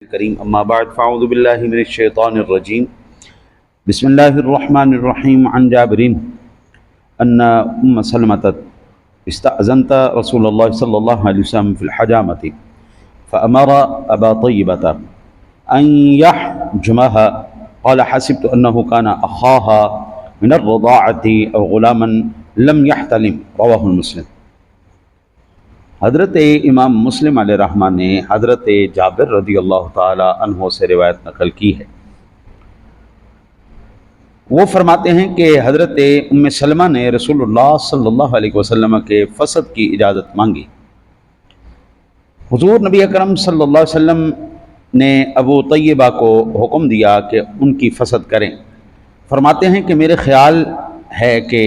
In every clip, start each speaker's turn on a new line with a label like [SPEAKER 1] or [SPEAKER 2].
[SPEAKER 1] الكريم أما بعد فأعوذ بالله من الشيطان الرجيم بسم الله الرحمن الرحيم عن جابر أن سلمة استأذنت رسول الله صلى الله عليه وسلم في الحجامة فأمر أبا طيبة أن يحجمها قال حسبت أنه كان أخاها من الرضاعة أو غلاما لم يحتلم رواه المسلم۔ حضرت امام مسلم علیہ الرحمہ نے حضرت جابر رضی اللہ تعالی عنہ سے روایت نقل کی ہے۔ وہ فرماتے ہیں کہ حضرت ام سلمہ نے رسول اللہ صلی اللہ علیہ وسلم کے فسد کی اجازت مانگی۔ حضور نبی اکرم صلی اللہ علیہ وسلم نے ابو طیبہ کو حکم دیا کہ ان کی فسد کریں۔ فرماتے ہیں کہ میرے خیال ہے کہ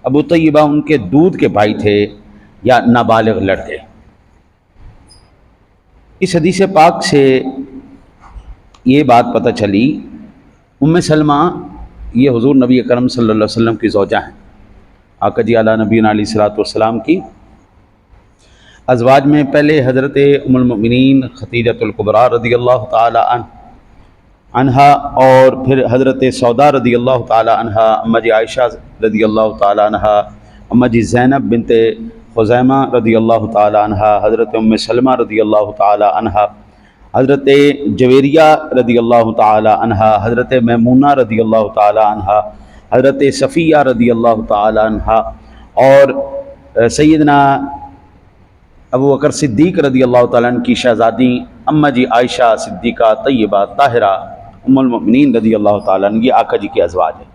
[SPEAKER 1] ابو طیبہ ان کے دودھ کے بھائی تھے یا نابالغ لڑکے۔ اس حدیث پاک سے یہ بات پتہ چلی، ام سلمہ یہ حضور نبی اکرم صلی اللہ علیہ وسلم کی زوجہ ہیں، آقا جی اعلیٰ نبینا علیہ الصلوۃ والسلام کی ازواج میں پہلے حضرت ام المؤمنین خدیجۃ الکبریٰ رضی اللہ تعالی عنہا اور پھر حضرت سودا رضی اللہ تعالی عنہا، اماں جی عائشہ رضی اللہ تعالی عنہا، اماں جی زینب بنت خزیمہ رضی اللہ تعالی عنہا، حضرت ام سلمہ رضی اللہ تعالی عنہا، حضرت جویریہ رضی اللہ تعالی عنہا، حضرت میمونہ رضی اللہ تعالی عنہا، حضرت صفیہ رضی اللہ تعالی عنہا، اور سیدنا ابو بکر صدیق رضی اللہ تعالیٰ عنہ کی شہزادی اماں جی عائشہ صدیقہ طیبہ طاہرہ ام المؤمنین رضی اللہ تعالیٰ عنہ، یہ آقا جی کے ازواج ہیں۔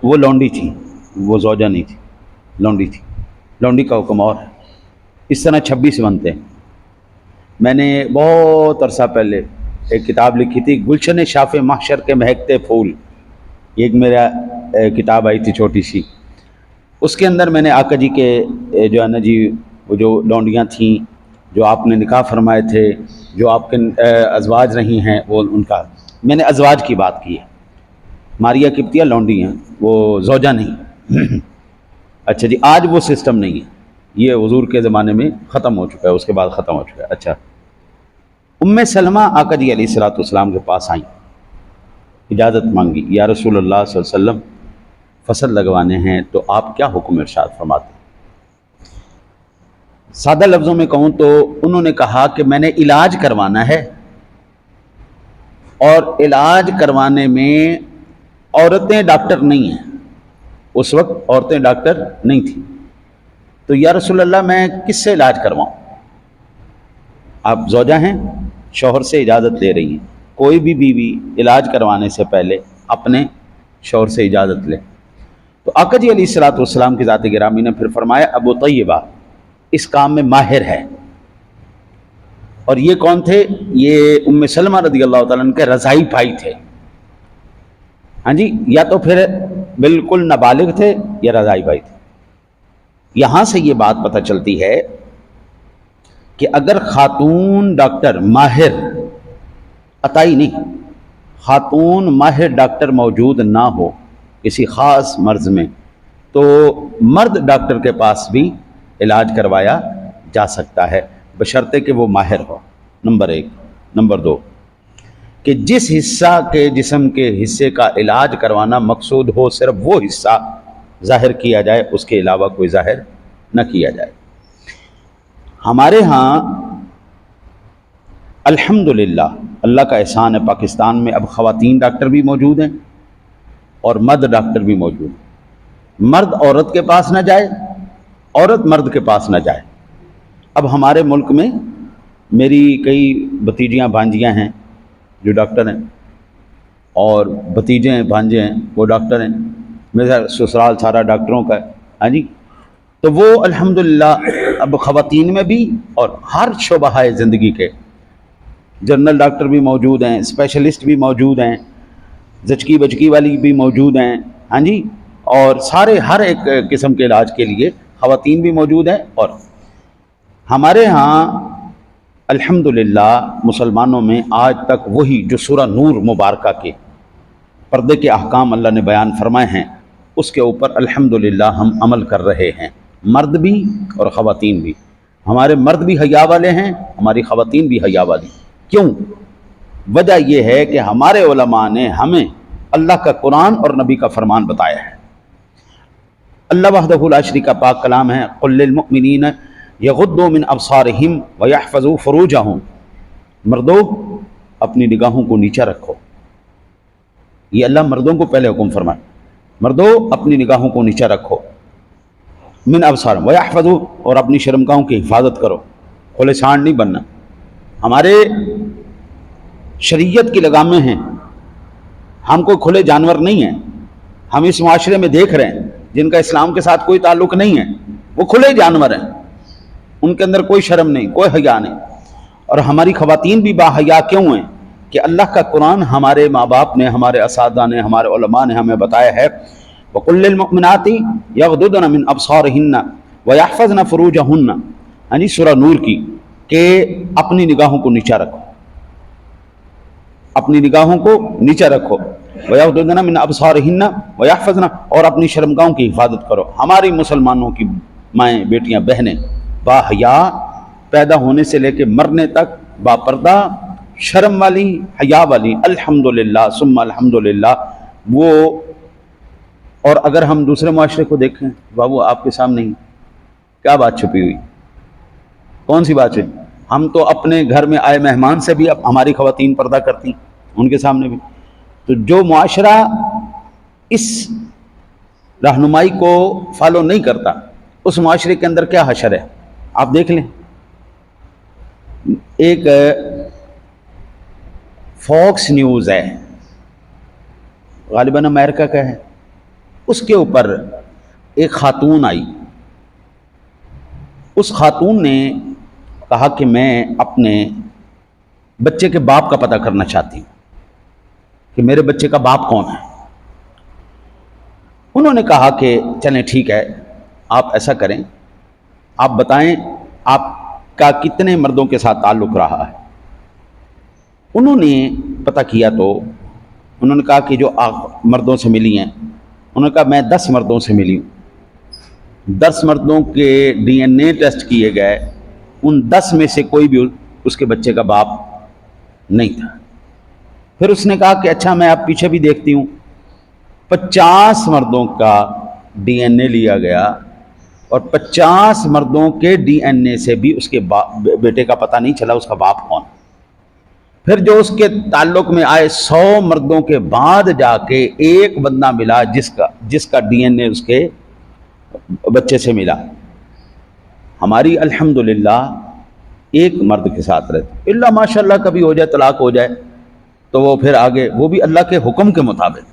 [SPEAKER 1] وہ لونڈی تھی، وہ زوجہ نہیں تھی، لونڈی تھی، لونڈی کا حکم اور ہے۔ اس طرح 26 بنتے ہیں۔ میں نے بہت عرصہ پہلے ایک کتاب لکھی تھی، گلشن شاف محشر کے مہکتے پھول، ایک میرا کتاب آئی تھی چھوٹی سی، اس کے اندر میں نے آقا جی کے جو ہے نا جی وہ جو لونڈیاں تھیں جو آپ نے نکاح فرمائے تھے، جو آپ کے ازواج رہی ہیں، وہ ان کا میں نے ازواج کی بات کی ہے۔ ماریہ قبطیہ لونڈی ہیں، وہ زوجہ نہیں۔ اچھا جی، آج وہ سسٹم نہیں ہے، یہ حضور کے زمانے میں ختم ہو چکا ہے، اس کے بعد ختم ہو چکا ہے۔ اچھا، ام سلمہ آقا جی علیہ الصلوۃ والسلام کے پاس آئیں، اجازت مانگی، یا رسول اللہ صلی اللہ علیہ وسلم فصل لگوانے ہیں تو آپ کیا حکم ارشاد فرماتے ہیں؟ سادہ لفظوں میں کہوں تو انہوں نے کہا کہ میں نے علاج کروانا ہے، اور علاج کروانے میں عورتیں ڈاکٹر نہیں ہیں، اس وقت عورتیں ڈاکٹر نہیں تھیں، تو یا رسول اللہ میں کس سے علاج کرواؤں؟ آپ زوجہ ہیں، شوہر سے اجازت لے رہی ہیں، کوئی بھی بیوی علاج کروانے سے پہلے اپنے شوہر سے اجازت لے۔ تو آقا جی علیہ الصلوۃ والسلام کی ذات گرامی نے پھر فرمایا ابو طیبہ اس کام میں ماہر ہے۔ اور یہ کون تھے؟ یہ ام سلمہ رضی اللہ تعالیٰ عنہ کے رضاعی بھائی تھے۔ ہاں جی، یا تو پھر بالکل نابالغ تھے یا رضاعی بھائی تھے۔ یہاں سے یہ بات پتہ چلتی ہے کہ اگر خاتون ڈاکٹر ماہر، عطائی نہیں، خاتون ماہر ڈاکٹر موجود نہ ہو کسی خاص مرض میں، تو مرد ڈاکٹر کے پاس بھی علاج کروایا جا سکتا ہے، بشرطے کہ وہ ماہر ہو، نمبر 1۔ نمبر 2 کہ جس حصہ کے جسم کے حصے کا علاج کروانا مقصود ہو، صرف وہ حصہ ظاہر کیا جائے، اس کے علاوہ کوئی ظاہر نہ کیا جائے۔ ہمارے ہاں الحمدللہ اللہ کا احسان ہے، پاکستان میں اب خواتین ڈاکٹر بھی موجود ہیں اور مرد ڈاکٹر بھی موجود ہیں۔ مرد عورت کے پاس نہ جائے، عورت مرد کے پاس نہ جائے۔ اب ہمارے ملک میں میری کئی بھتیجیاں بھانجیاں ہیں جو ڈاکٹر ہیں، اور بھتیجے ہیں بھانجے ہیں وہ ڈاکٹر ہیں، میرا سسرال سارا ڈاکٹروں کا ہے۔ ہاں جی، تو وہ الحمدللہ اب خواتین میں بھی اور ہر شعبہ زندگی کے جنرل ڈاکٹر بھی موجود ہیں، اسپیشلسٹ بھی موجود ہیں، زچگی بچگی والی بھی موجود ہیں، ہاں جی، اور سارے ہر ایک قسم کے علاج کے لیے خواتین بھی موجود ہیں۔ اور ہمارے ہاں الحمدللہ مسلمانوں میں آج تک وہی جو سورہ نور مبارکہ کے پردے کے احکام اللہ نے بیان فرمائے ہیں، اس کے اوپر الحمدللہ ہم عمل کر رہے ہیں، مرد بھی اور خواتین بھی۔ ہمارے مرد بھی حیا والے ہیں، ہماری خواتین بھی حیا والی۔ کیوں؟ وجہ یہ ہے کہ ہمارے علماء نے ہمیں اللہ کا قرآن اور نبی کا فرمان بتایا ہے۔ اللہ وحدہ لا شریک کا پاک کلام ہے، قل للمؤمنین یغضوا من ابصارہم ویحفظوا فروجہم، مردو اپنی نگاہوں کو نیچا رکھو۔ یہ اللہ مردوں کو پہلے حکم فرمائے، مردو اپنی نگاہوں کو نیچا رکھو، من ابصارہم ویحفظوا، اور اپنی شرمگاہوں کی حفاظت کرو، کھلے سانڈ نہیں بننا۔ ہمارے شریعت کی لگامیں ہیں، ہم کوئی کھلے جانور نہیں ہیں۔ ہم اس معاشرے میں دیکھ رہے ہیں جن کا اسلام کے ساتھ کوئی تعلق نہیں ہے، وہ کھلے جانور ہیں، ان کے اندر کوئی شرم نہیں، کوئی حیا نہیں۔ اور ہماری خواتین بھی با حیا کیوں ہیں؟ کہ اللہ کا قرآن ہمارے ماں باپ نے، ہمارے اساتذہ نے، ہمارے علماء نے ہمیں بتایا ہے، وَقُلْ لِلْمُؤْمِنَاتِ يَغْضُضْنَ مِنْ أَبْصَارِهِنَّ وَيَحْفَظْنَ فُرُوجَهُنَّ، یعنی سورہ نور کی، کہ اپنی نگاہوں کو نیچا رکھو، اپنی نگاہوں کو نیچا رکھو، وَيَغْضُضْنَ مِنْ أَبْصَارِهِنَّ وَيَحْفَظْنَ، اور اپنی شرمگاہوں کی حفاظت کرو۔ ہماری مسلمانوں کی مائیں، بیٹیاں، بہنیں با حیا پیدا ہونے سے لے کے مرنے تک، با پردہ، شرم والی، حیا والی، الحمدللہ ثم الحمدللہ۔ وہ اور اگر ہم دوسرے معاشرے کو دیکھیں، بابو آپ کے سامنے ہی کیا بات چھپی ہوئی؟ کون سی بات ہے؟ ہم تو اپنے گھر میں آئے مہمان سے بھی اب ہماری خواتین پردہ کرتی، ان کے سامنے بھی۔ تو جو معاشرہ اس رہنمائی کو فالو نہیں کرتا، اس معاشرے کے اندر کیا حشر ہے؟ آپ دیکھ لیں، ایک فاکس نیوز ہے، غالباً امریکہ کا ہے، اس کے اوپر ایک خاتون آئی۔ اس خاتون نے کہا کہ میں اپنے بچے کے باپ کا پتہ کرنا چاہتی ہوں کہ میرے بچے کا باپ کون ہے۔ انہوں نے کہا کہ چلیں ٹھیک ہے، آپ ایسا کریں، آپ بتائیں آپ کا کتنے مردوں کے ساتھ تعلق رہا ہے۔ انہوں نے پتہ کیا تو انہوں نے کہا کہ جو مردوں سے ملی ہیں، انہوں نے کہا میں 10 مردوں سے ملی ہوں، 10 مردوں کے DNA ٹیسٹ کیے گئے، ان 10 میں سے کوئی بھی اس کے بچے کا باپ نہیں تھا۔ پھر اس نے کہا کہ اچھا میں آپ پیچھے بھی دیکھتی ہوں، 50 مردوں کا DNA لیا گیا، اور 50 مردوں کے DNA سے بھی اس کے بیٹے کا پتہ نہیں چلا اس کا باپ کون۔ پھر جو اس کے تعلق میں آئے 100 مردوں کے بعد جا کے ایک بندہ ملا جس کا DNA اس کے بچے سے ملا۔ ہماری الحمدللہ ایک مرد کے ساتھ رہتے، اللہ ماشاءاللہ کبھی ہو جائے طلاق ہو جائے تو وہ پھر آگے، وہ بھی اللہ کے حکم کے مطابق،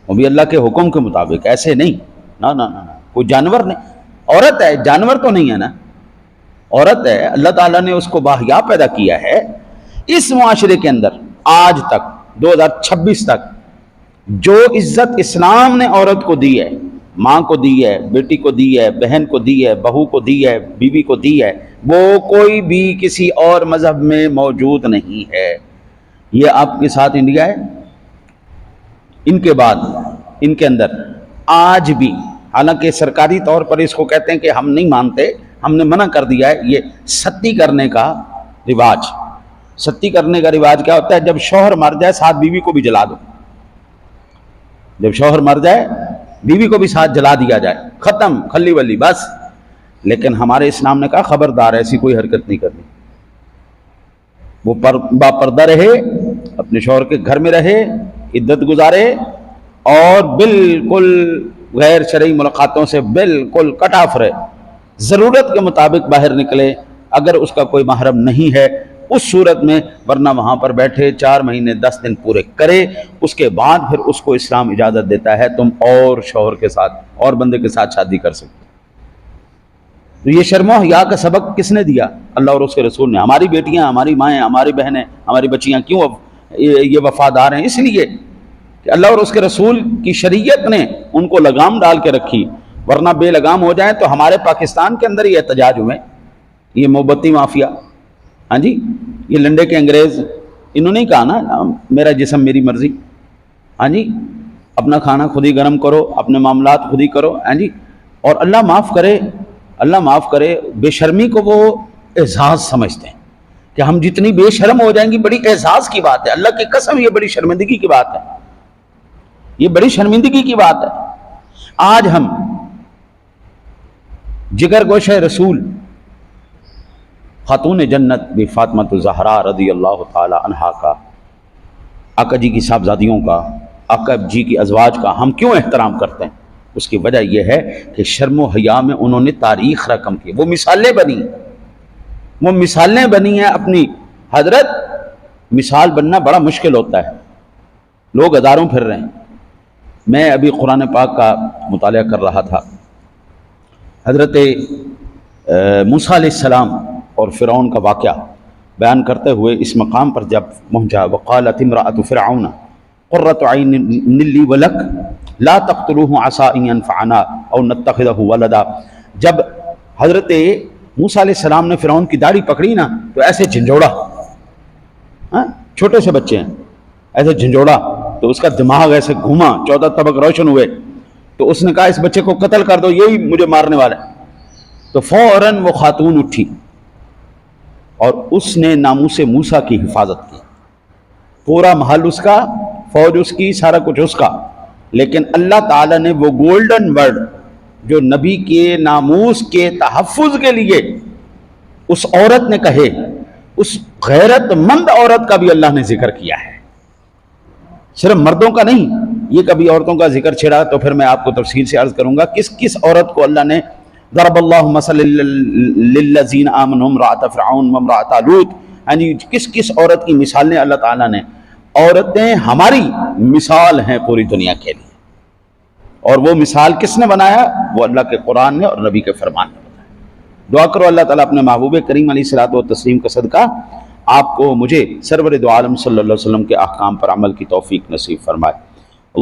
[SPEAKER 1] وہ بھی اللہ کے حکم کے مطابق، ایسے نہیں، نہ نہ نہ، کوئی جانور نہیں، عورت ہے، جانور تو نہیں ہے نا، عورت ہے، اللہ تعالیٰ نے اس کو باحیا پیدا کیا ہے۔ اس معاشرے کے اندر آج تک 2026 تک جو عزت اسلام نے عورت کو دی ہے، ماں کو دی ہے، بیٹی کو دی ہے، بہن کو دی ہے، بہو کو دی ہے، بیوی کو دی ہے، وہ کوئی بھی کسی اور مذہب میں موجود نہیں ہے۔ یہ آپ کے ساتھ انڈیا ہے، ان کے بعد ان کے اندر آج بھی، حالانکہ سرکاری طور پر اس کو کہتے ہیں کہ ہم نہیں مانتے، ہم نے منع کر دیا ہے، یہ ستی کرنے کا رواج۔ ستی کرنے کا رواج کیا ہوتا ہے؟ جب شوہر مر جائے ساتھ بیوی کو بھی جلا دو، جب شوہر مر جائے بیوی کو بھی ساتھ جلا دیا جائے، ختم، کھلی ولی، بس۔ لیکن ہمارے اسلام نے کہا خبردار ایسی کوئی حرکت نہیں کرنی، وہ با پردہ رہے، اپنے شوہر کے گھر میں رہے، عدت گزارے، اور بالکل غیر شرعی ملاقاتوں سے بالکل کٹ آف رہے، ضرورت کے مطابق باہر نکلے، اگر اس کا کوئی محرم نہیں ہے اس صورت میں، ورنہ وہاں پر بیٹھے 4 مہینے 10 دن پورے کرے، اس کے بعد پھر اس کو اسلام اجازت دیتا ہے تم اور شوہر کے ساتھ، اور بندے کے ساتھ شادی کر سکتے۔ تو یہ شرم و حیا کا سبق کس نے دیا؟ اللہ اور اس کے رسول نے۔ ہماری بیٹیاں، ہماری مائیں، ہماری بہنیں، ہماری بچیاں کیوں یہ وفادار ہیں؟ اس لیے کہ اللہ اور اس کے رسول کی شریعت نے ان کو لگام ڈال کے رکھی، ورنہ بے لگام ہو جائیں تو ہمارے پاکستان کے اندر یہ احتجاج ہوئے، یہ موبتی مافیا، ہاں جی، یہ لنڈے کے انگریز، انہوں نے کہا نا میرا جسم میری مرضی، ہاں جی، اپنا کھانا خود ہی گرم کرو، اپنے معاملات خود ہی کرو، ہاں جی، اور اللہ معاف کرے، اللہ معاف کرے، بے شرمی کو وہ اعزاز سمجھتے ہیں کہ ہم جتنی بے شرم ہو جائیں گی بڑی اعزاز کی بات ہے۔ اللہ کی قسم یہ بڑی شرمندگی کی بات ہے، یہ بڑی شرمندگی کی بات ہے۔ آج ہم جگر گوشہ رسول خاتون جنت بی فاطمہ الزہرا رضی اللہ تعالی عنہا کا، آقا جی کی صاحبزادیوں کا، آقا جی کی ازواج کا ہم کیوں احترام کرتے ہیں؟ اس کی وجہ یہ ہے کہ شرم و حیا میں انہوں نے تاریخ رقم کی، وہ مثالیں بنی ہیں اپنی۔ حضرت مثال بننا بڑا مشکل ہوتا ہے، لوگ ہزاروں پھر رہے ہیں۔ میں ابھی قرآن پاک کا مطالعہ کر رہا تھا، حضرت موسیٰ علیہ السلام اور فرعون کا واقعہ بیان کرتے ہوئے اس مقام پر جب پہنچا، وقالت امرأۃ فرعون قرۃ عین لی ولک لا تقتلوہ عسیٰ ان ینفعنا او نتخذہ ولدا، جب حضرت موسیٰ علیہ السلام نے فرعون کی داڑھی پکڑی نا تو ایسے جھنجھوڑا، چھوٹے سے بچے ہیں، ایسے جھنجھوڑا تو اس کا دماغ ایسے گھوما، 14 طبق روشن ہوئے، تو اس نے کہا اس بچے کو قتل کر دو، یہی مجھے مارنے والا ہے۔ تو فوراً وہ خاتون اٹھی اور اس نے ناموس موسیٰ کی حفاظت کی، پورا محل اس کا، فوج اس کی، سارا کچھ اس کا، لیکن اللہ تعالیٰ نے وہ گولڈن ورڈ جو نبی کے ناموس کے تحفظ کے لیے اس عورت نے کہے، اس غیرت مند عورت کا بھی اللہ نے ذکر کیا ہے، صرف مردوں کا نہیں۔ یہ کبھی عورتوں کا ذکر چھڑا تو پھر میں آپ کو تفصیل سے عرض کروں گا کس کس عورت کو اللہ نے ضرب اللہ مثلا للذین آمنوا امرأۃ فرعون وامرأۃ لوط، یعنی کس کس عورت کی مثالیں اللہ تعالیٰ نے۔ عورتیں ہماری مثال ہیں پوری دنیا کے لیے، اور وہ مثال کس نے بنایا؟ وہ اللہ کے قرآن نے اور نبی کے فرمان نے بنایا۔ دعا کرو اللہ تعالیٰ اپنے محبوب کریم علیہ الصلوۃ والتسلیم کا صدقہ آپ کو مجھے سرور دو عالم صلی اللہ علیہ وسلم کے احکام پر عمل کی توفیق نصیب فرمائے۔